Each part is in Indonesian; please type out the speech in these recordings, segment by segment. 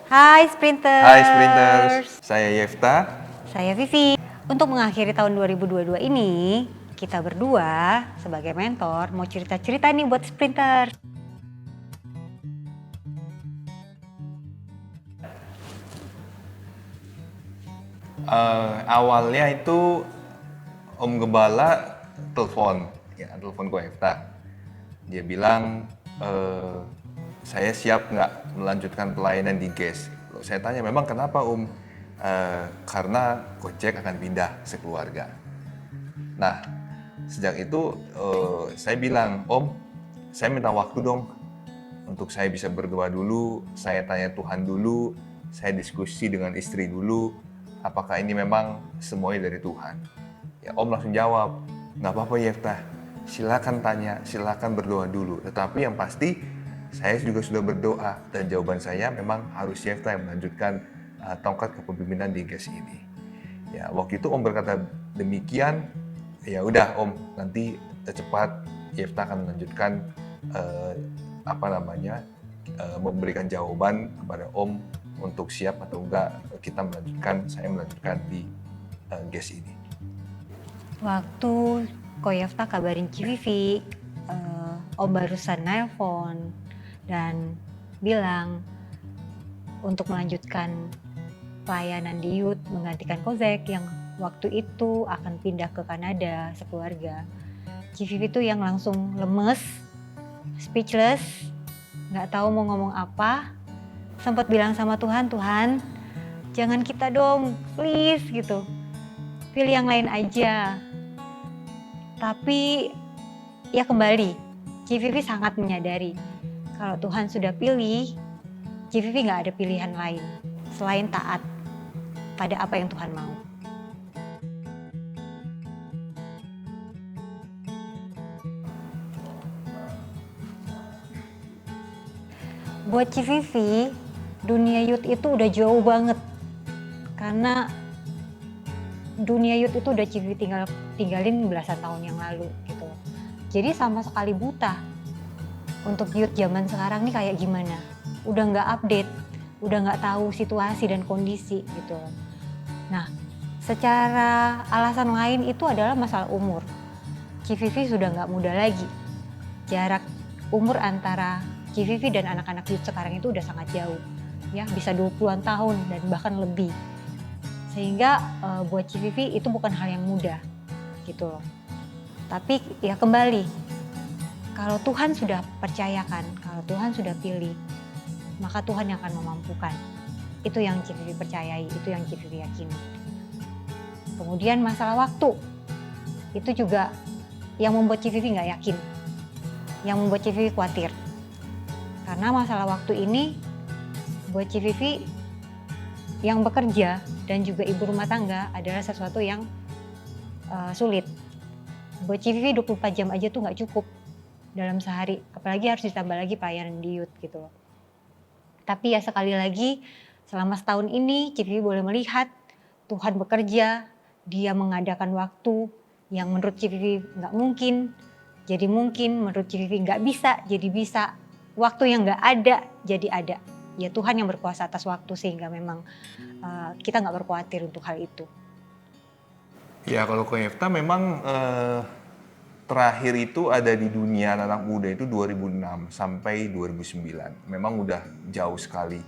Hai Sprinters. Hai Sprinters, saya Yefta. Saya Vivi. Untuk mengakhiri tahun 2022 ini, kita berdua sebagai mentor mau cerita-cerita nih buat Sprinters. Awalnya itu Om Gembala telepon ke Yefta. Dia bilang, saya siap nggak melanjutkan pelayanan di GES. Loh, saya tanya, memang kenapa Om? Karena Gojek akan pindah sekeluarga. Nah, sejak itu saya bilang, Om, saya minta waktu dong untuk saya bisa berdoa dulu, saya tanya Tuhan dulu, saya diskusi dengan istri dulu, apakah ini memang semuanya dari Tuhan. Ya, Om langsung jawab, nggak apa-apa Yefta, silakan tanya, silakan berdoa dulu. Tetapi yang pasti, saya juga sudah berdoa dan jawaban saya memang harus Yefta yang melanjutkan tongkat kepemimpinan di GES ini. Ya, waktu itu Om berkata demikian, ya udah Om, nanti cepat Yefta akan melanjutkan memberikan jawaban kepada Om untuk siap atau enggak saya melanjutkan di GES ini. Waktu Ko Yefta kabarin Civivi, Om barusan nelpon dan bilang untuk melanjutkan pelayanan di Youth menggantikan Kozek yang waktu itu akan pindah ke Kanada sekeluarga. Civivi tuh yang langsung lemes, speechless, nggak tahu mau ngomong apa. Sempat bilang sama Tuhan, Tuhan jangan kita dong, please gitu. Pilih yang lain aja. Tapi ya kembali, Civivi sangat menyadari kalau Tuhan sudah pilih, Civivi nggak ada pilihan lain selain taat pada apa yang Tuhan mau. Buat Civivi, dunia youth itu udah jauh banget. Karena dunia youth itu udah Civivi tinggalin belasan tahun yang lalu gitu. Jadi sama sekali buta untuk youth zaman sekarang nih kayak gimana. Udah nggak update, udah nggak tahu situasi dan kondisi gitu. Nah, secara alasan lain itu adalah masalah umur. Civivi sudah nggak muda lagi. Jarak umur antara Civivi dan anak-anak youth sekarang itu udah sangat jauh. Ya, bisa 20-an tahun dan bahkan lebih. Sehingga buat Civivi itu bukan hal yang mudah gitu loh. Tapi ya kembali, kalau Tuhan sudah percayakan, kalau Tuhan sudah pilih, maka Tuhan yang akan memampukan. Itu yang Civivi percayai, itu yang Civivi yakini. Kemudian masalah waktu, itu juga yang membuat Civivi nggak yakin, yang membuat Civivi khawatir. Karena masalah waktu ini buat Civivi yang bekerja dan juga ibu rumah tangga adalah sesuatu yang sulit. Buat Civivi 24 jam aja tuh nggak cukup dalam sehari, apalagi harus ditambah lagi pelayanan di youth gitu loh. Tapi ya sekali lagi, selama setahun ini Civivi boleh melihat Tuhan bekerja, Dia mengadakan waktu yang menurut Civivi nggak mungkin, jadi mungkin, menurut Civivi nggak bisa, jadi bisa. Waktu yang nggak ada, jadi ada. Ya Tuhan yang berkuasa atas waktu sehingga memang kita nggak berkhawatir untuk hal itu. Ya, kalau ke Yefta memang terakhir itu ada di dunia anak muda itu 2006 sampai 2009. Memang udah jauh sekali.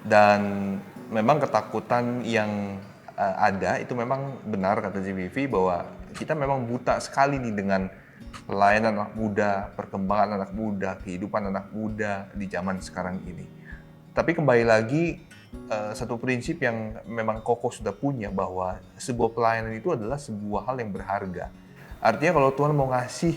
Dan memang ketakutan yang ada itu memang benar kata JBV bahwa kita memang buta sekali nih dengan pelayanan anak muda, perkembangan anak muda, kehidupan anak muda di zaman sekarang ini. Tapi kembali lagi, satu prinsip yang memang kokoh sudah punya bahwa sebuah pelayanan itu adalah sebuah hal yang berharga. Artinya kalau Tuhan mau ngasih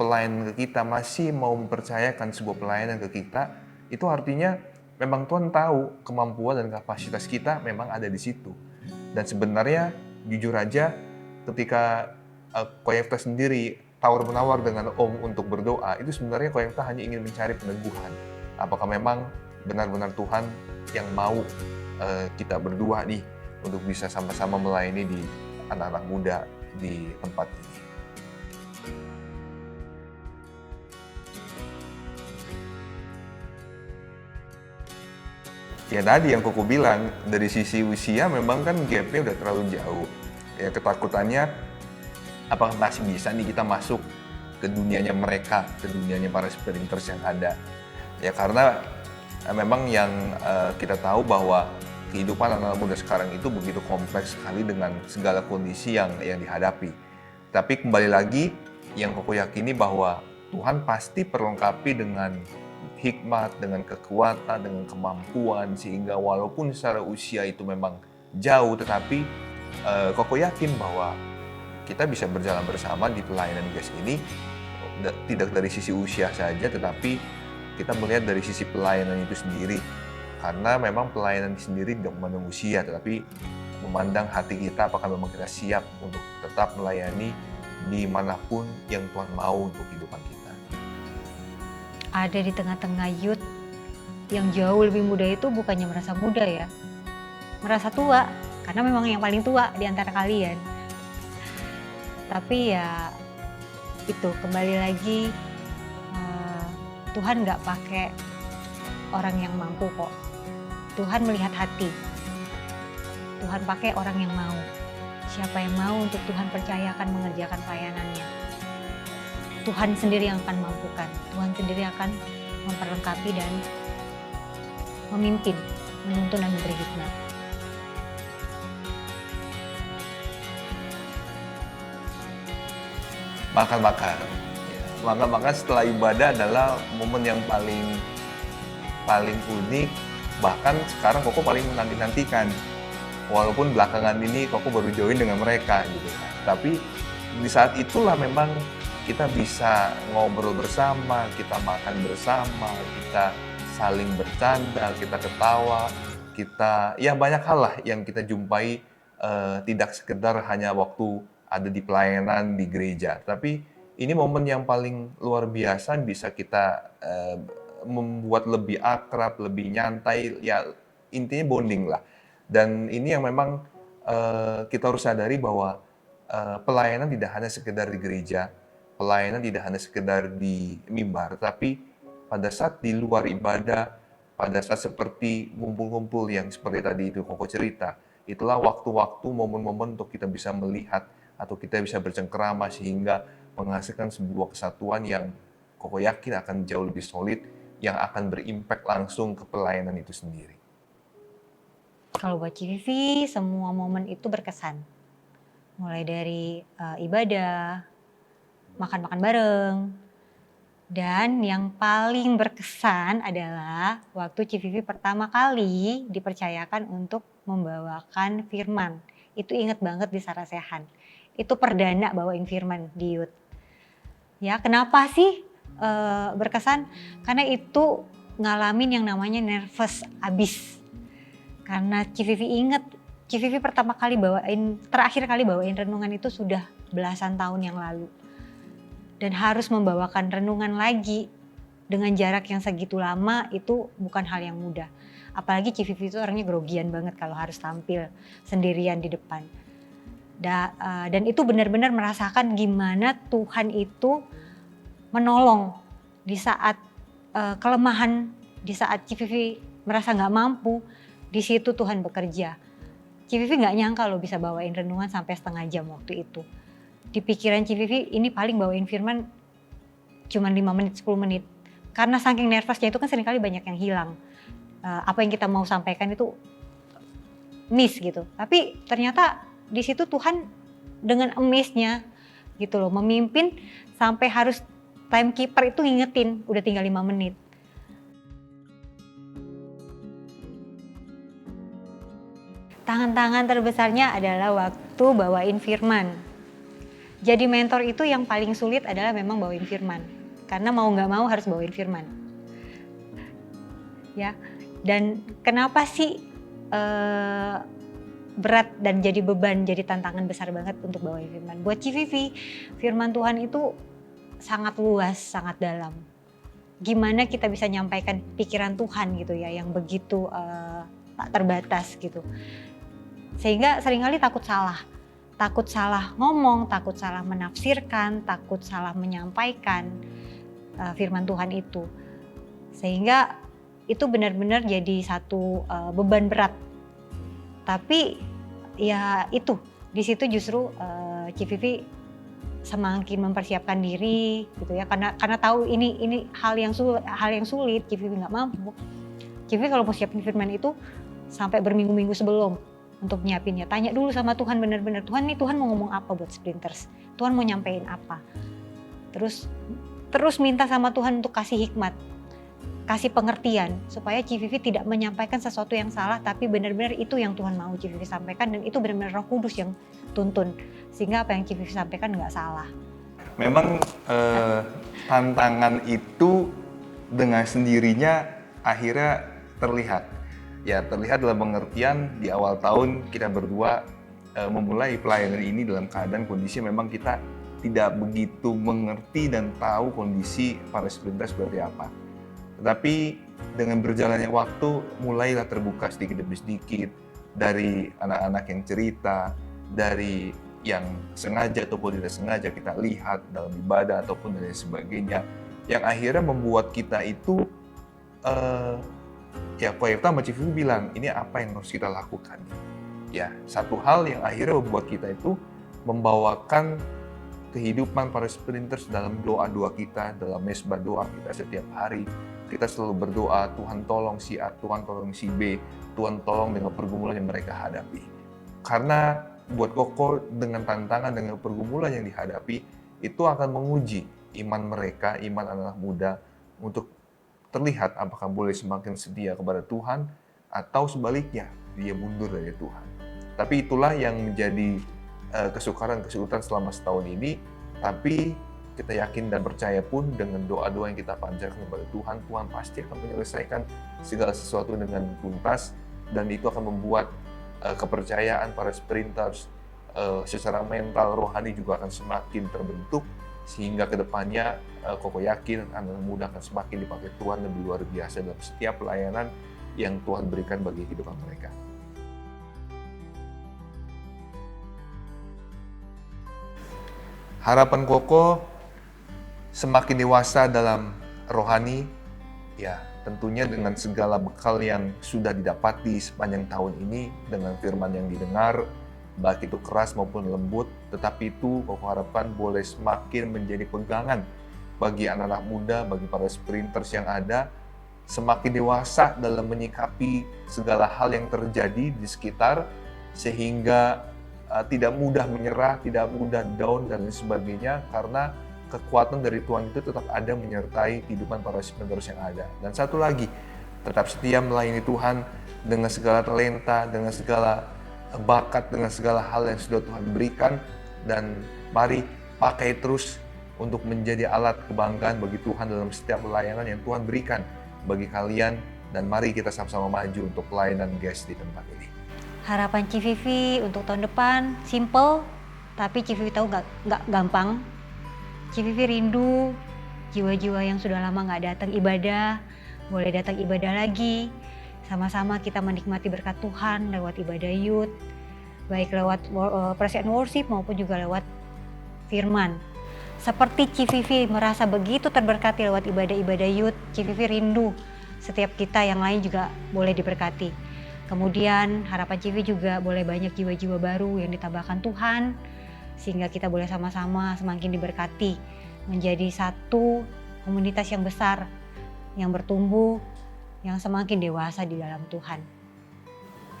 pelayanan ke kita, masih mau mempercayakan sebuah pelayanan ke kita, itu artinya memang Tuhan tahu kemampuan dan kapasitas kita memang ada di situ. Dan sebenarnya jujur aja ketika Ko Yefta sendiri tawar-menawar dengan Om untuk berdoa, itu sebenarnya Ko Yefta hanya ingin mencari peneguhan. Apakah memang benar-benar Tuhan yang mau kita berdua nih untuk bisa sama-sama melayani di anak-anak muda di tempat ini. Ya tadi yang Koko bilang, dari sisi usia memang kan gapnya udah terlalu jauh. Ya ketakutannya apakah masih bisa nih kita masuk ke dunianya mereka, ke dunianya para sprinters yang ada. Ya karena memang yang kita tahu bahwa kehidupan anak muda sekarang itu begitu kompleks sekali dengan segala kondisi yang dihadapi. Tapi kembali lagi, yang Koko yakini bahwa Tuhan pasti perlengkapi dengan hikmat, dengan kekuatan, dengan kemampuan, sehingga walaupun secara usia itu memang jauh, tetapi Koko yakin bahwa kita bisa berjalan bersama di pelayanan GES ini, tidak dari sisi usia saja, tetapi kita melihat dari sisi pelayanan itu sendiri. Karena memang pelayanan sendiri tidak memandang usia, tetapi memandang hati kita apakah memang kita siap untuk tetap melayani dimanapun yang Tuhan mau untuk kehidupan kita. Ada di tengah-tengah youth yang jauh lebih muda itu bukannya merasa muda ya, merasa tua, karena memang yang paling tua di antara kalian. Tapi ya itu kembali lagi, Tuhan nggak pakai orang yang mampu kok. Tuhan melihat hati. Tuhan pakai orang yang mau. Siapa yang mau untuk Tuhan percayakan mengerjakan pelayanannya. Tuhan sendiri yang akan mampukan. Tuhan sendiri akan memperlengkapi dan memimpin, menuntun dan memberi hikmat. Makan setelah ibadah adalah momen yang paling unik, bahkan sekarang Koko paling menanti-nantikan. Walaupun belakangan ini Koko baru join dengan mereka gitu. Tapi di saat itulah memang kita bisa ngobrol bersama, kita makan bersama, kita saling bercanda, kita ketawa, kita ya banyak hal lah yang kita jumpai, tidak sekedar hanya waktu ada di pelayanan di gereja, tapi ini momen yang paling luar biasa, bisa kita membuat lebih akrab, lebih nyantai, ya intinya bonding lah. Dan ini yang memang kita harus sadari bahwa pelayanan tidak hanya sekedar di gereja, pelayanan tidak hanya sekedar di mimbar, tapi pada saat di luar ibadah, pada saat seperti ngumpul-ngumpul yang seperti tadi itu Koko cerita, itulah waktu-waktu, momen-momen untuk kita bisa melihat atau kita bisa bercengkerama sehingga menghasilkan sebuah kesatuan yang Koko yakin akan jauh lebih solid, yang akan berimpact langsung ke pelayanan itu sendiri. Kalau buat CVV, semua momen itu berkesan. Mulai dari ibadah, makan-makan bareng, dan yang paling berkesan adalah waktu CVV pertama kali dipercayakan untuk membawakan firman. Itu inget banget di Sarasehan. Itu perdana bawain firman di youth. Ya, kenapa sih berkesan? Karena itu ngalamin yang namanya nervous abis. Karena CVV inget, CVV pertama kali terakhir kali bawain renungan itu sudah belasan tahun yang lalu. Dan harus membawakan renungan lagi dengan jarak yang segitu lama itu bukan hal yang mudah. Apalagi CVV itu orangnya grogian banget kalau harus tampil sendirian di depan. Dan itu benar-benar merasakan gimana Tuhan itu menolong di saat kelemahan, di saat CVV merasa nggak mampu, di situ Tuhan bekerja. CVV nggak nyangka loh bisa bawain renungan sampai setengah jam waktu itu. Di pikiran CVV ini paling bawain firman cuma 5 menit, 10 menit. Karena saking nervousnya itu kan seringkali banyak yang hilang. Apa yang kita mau sampaikan itu miss gitu. Tapi ternyata di situ Tuhan dengan amaze-nya gitu loh, memimpin sampai harus timekeeper itu ngingetin udah tinggal 5 menit. Tangan-tangan terbesarnya adalah waktu bawain firman. Jadi mentor itu yang paling sulit adalah memang bawain firman. Karena mau nggak mau harus bawain firman. Ya, dan kenapa sih berat dan jadi beban, jadi tantangan besar banget untuk bawain firman. Buat CVV, firman Tuhan itu sangat luas, sangat dalam. Gimana kita bisa nyampaikan pikiran Tuhan gitu ya, yang begitu tak terbatas gitu. Sehingga seringkali takut salah ngomong, takut salah menafsirkan, takut salah menyampaikan firman Tuhan itu. Sehingga itu benar-benar jadi satu beban berat. Tapi ya itu di situ justru Civivi semakin mempersiapkan diri gitu ya, karena tahu ini hal yang sulit, Civivi nggak mampu. Civivi kalau mau siapin firman itu sampai berminggu-minggu sebelum untuk nyiapinnya. Tanya dulu sama Tuhan benar-benar, Tuhan mau ngomong apa buat sprinters? Tuhan mau nyampein apa? Terus minta sama Tuhan untuk kasih hikmat, kasih pengertian supaya Civivi tidak menyampaikan sesuatu yang salah, tapi benar-benar itu yang Tuhan mau Civivi sampaikan, dan itu benar-benar Roh Kudus yang tuntun sehingga apa yang Civivi sampaikan nggak salah. Memang tantangan itu dengan sendirinya akhirnya terlihat. Ya terlihat dalam pengertian di awal tahun kita berdua memulai pelayanan ini dalam keadaan kondisi memang kita tidak begitu mengerti dan tahu kondisi para sprinters seperti apa. Tetapi dengan berjalannya waktu mulailah terbuka sedikit demi sedikit, dari anak-anak yang cerita, dari yang sengaja ataupun tidak sengaja kita lihat dalam ibadah ataupun dan sebagainya, yang akhirnya membuat kita itu ya Ko Yefta sama Civivi bilang, ini apa yang harus kita lakukan. Ya, satu hal yang akhirnya membuat kita itu membawakan kehidupan para sprinters dalam doa-doa kita, dalam mesbah doa kita setiap hari. Kita selalu berdoa, Tuhan tolong si A, Tuhan tolong si B, Tuhan tolong dengan pergumulan yang mereka hadapi. Karena buat Koko dengan tantangan, dengan pergumulan yang dihadapi, itu akan menguji iman mereka, iman anak-anak muda, untuk terlihat apakah boleh semakin setia kepada Tuhan, atau sebaliknya, dia mundur dari Tuhan. Tapi itulah yang menjadi kesukaran-kesulitan selama setahun ini, tapi kita yakin dan percaya pun dengan doa-doa yang kita panjatkan kepada Tuhan, Tuhan pasti akan menyelesaikan segala sesuatu dengan tuntas, dan itu akan membuat kepercayaan para sprinters secara mental, rohani juga akan semakin terbentuk, sehingga kedepannya Koko yakin anak muda akan semakin dipakai Tuhan lebih luar biasa dalam setiap pelayanan yang Tuhan berikan bagi kehidupan mereka. Harapan Koko semakin dewasa dalam rohani, ya tentunya dengan segala bekal yang sudah didapati sepanjang tahun ini, dengan firman yang didengar, baik itu keras maupun lembut, tetapi itu Koko harapkan boleh semakin menjadi pegangan bagi anak-anak muda, bagi para sprinters yang ada, semakin dewasa dalam menyikapi segala hal yang terjadi di sekitar, sehingga tidak mudah menyerah, tidak mudah down dan lain sebagainya, karena kekuatan dari Tuhan itu tetap ada menyertai kehidupan para sprinters yang ada. Dan satu lagi, tetap setia melayani Tuhan dengan segala talenta, dengan segala bakat, dengan segala hal yang sudah Tuhan berikan, dan mari pakai terus untuk menjadi alat kebanggaan bagi Tuhan dalam setiap pelayanan yang Tuhan berikan bagi kalian, dan mari kita sama-sama maju untuk pelayanan guys di tempat ini. Harapan Civivi untuk tahun depan simple, tapi Civivi tahu nggak gampang. Civivi rindu jiwa-jiwa yang sudah lama nggak datang ibadah, boleh datang ibadah lagi. Sama-sama kita menikmati berkat Tuhan lewat ibadah youth, baik lewat praise and worship maupun juga lewat firman. Seperti Civivi merasa begitu terberkati lewat ibadah-ibadah youth, Civivi rindu setiap kita yang lain juga boleh diberkati. Kemudian harapan Civivi juga boleh banyak jiwa-jiwa baru yang ditambahkan Tuhan, sehingga kita boleh sama-sama semakin diberkati menjadi satu komunitas yang besar, yang bertumbuh, yang semakin dewasa di dalam Tuhan.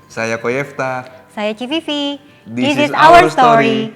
Saya Ko Yefta. Saya Civivi. This is our story.